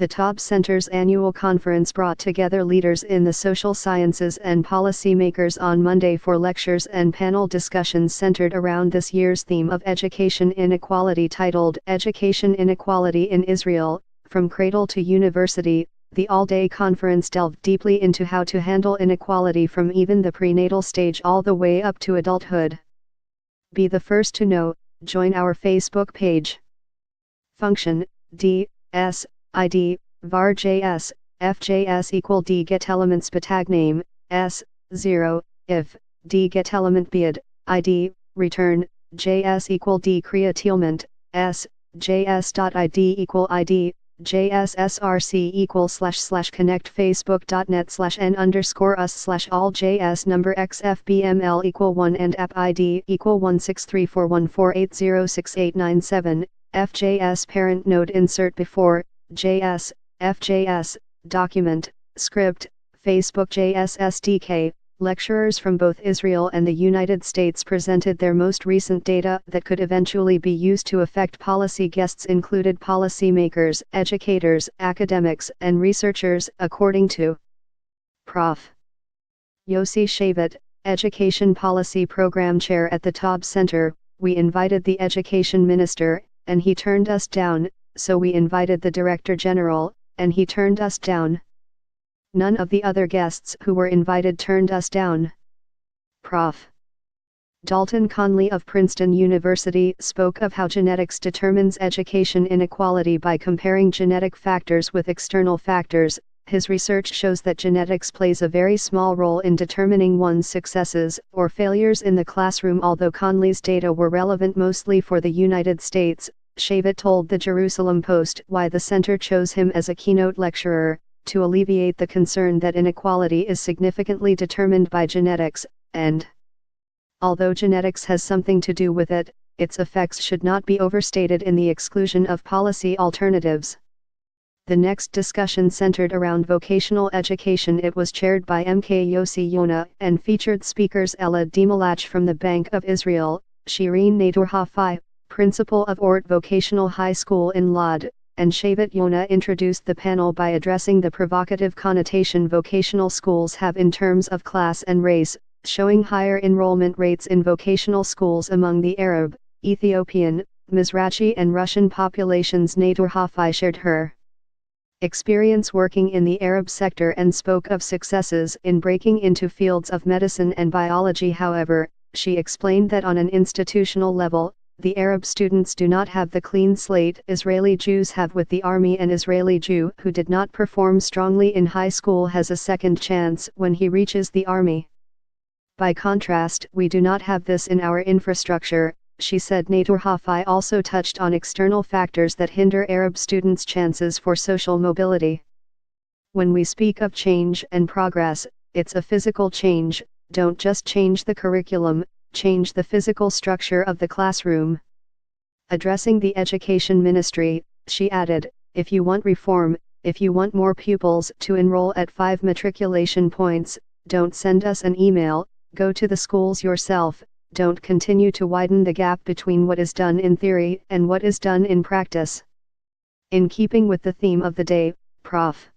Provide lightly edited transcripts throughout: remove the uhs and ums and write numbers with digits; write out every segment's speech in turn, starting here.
The TOB Center's annual conference brought together leaders in the social sciences and policymakers on Monday for lectures and panel discussions centered around this year's theme of education inequality titled Education Inequality in Israel, From Cradle to University. The all-day conference delved deeply into how to handle inequality from even the prenatal stage all the way up to adulthood. Be the first to know. Join our Facebook page. Function D S ID var JS FJS equal D get elements tag name S 0 if D get element bid ID return JS equal D create element S JS.id equal ID JSSRC equal / connect facebook.net / n_us / all JS number XFBML equal 1 and app ID equal 1634148068997 FJS parent node insert before JS FJS document script Facebook JS SDK. Lecturers from both Israel and the United States presented their most recent data that could eventually be used to affect policy. Guests included policymakers, educators, academics, and researchers, according to Prof. Yossi Shavit, Education Policy Program Chair at the TOB Center. We invited the Education Minister, and he turned us down, so we invited the Director General, and he turned us down. None of the other guests who were invited turned us down. Prof. Dalton Conley of Princeton University spoke of how genetics determines education inequality by comparing genetic factors with external factors. His research shows that genetics plays a very small role in determining one's successes or failures in the classroom. Although Conley's data were relevant mostly for the United States, Shavit told the Jerusalem Post why the center chose him as a keynote lecturer: to alleviate the concern that inequality is significantly determined by genetics, and although genetics has something to do with it, its effects should not be overstated in the exclusion of policy alternatives. The next discussion centered around vocational education. It was chaired by MK Yossi Yona and featured speakers Ella Dimalach from the Bank of Israel, Shireen Nadur-Hafai, principal of Ort Vocational High School in Lod, and Shavit. Yona introduced the panel by addressing the provocative connotation vocational schools have in terms of class and race, showing higher enrollment rates in vocational schools among the Arab, Ethiopian, Mizrachi and Russian populations. Nadur-Hafai shared her experience working in the Arab sector and spoke of successes in breaking into fields of medicine and biology. However, she explained that on an institutional level, the Arab students do not have the clean slate Israeli Jews have with the army. An Israeli Jew who did not perform strongly in high school has a second chance when he reaches the army. By contrast, we do not have this in our infrastructure, she said. Nadur-Hafai also touched on external factors that hinder Arab students' chances for social mobility. When we speak of change and progress, it's a physical change. Don't just change the curriculum, change the physical structure of the classroom. Addressing the education ministry, she added, if you want reform, if you want more pupils to enroll at 5 matriculation points, don't send us an email, go to the schools yourself. Don't continue to widen the gap between what is done in theory and what is done in practice. In keeping with the theme of the day, Prof.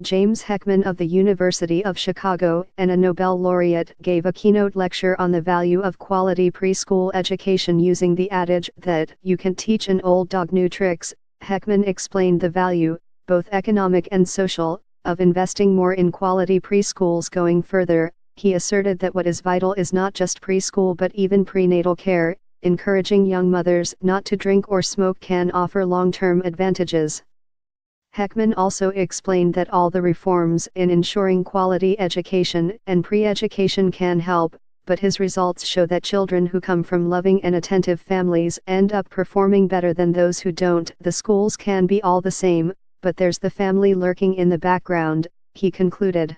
James Heckman of the University of Chicago and a Nobel laureate gave a keynote lecture on the value of quality preschool education using the adage that you can teach an old dog new tricks. Heckman explained the value, both economic and social, of investing more in quality preschools. Going further, he asserted that what is vital is not just preschool but even prenatal care. Encouraging young mothers not to drink or smoke can offer long-term advantages. Heckman also explained that all the reforms in ensuring quality education and pre-education can help, but his results show that children who come from loving and attentive families end up performing better than those who don't. The schools can be all the same, but there's the family lurking in the background, he concluded.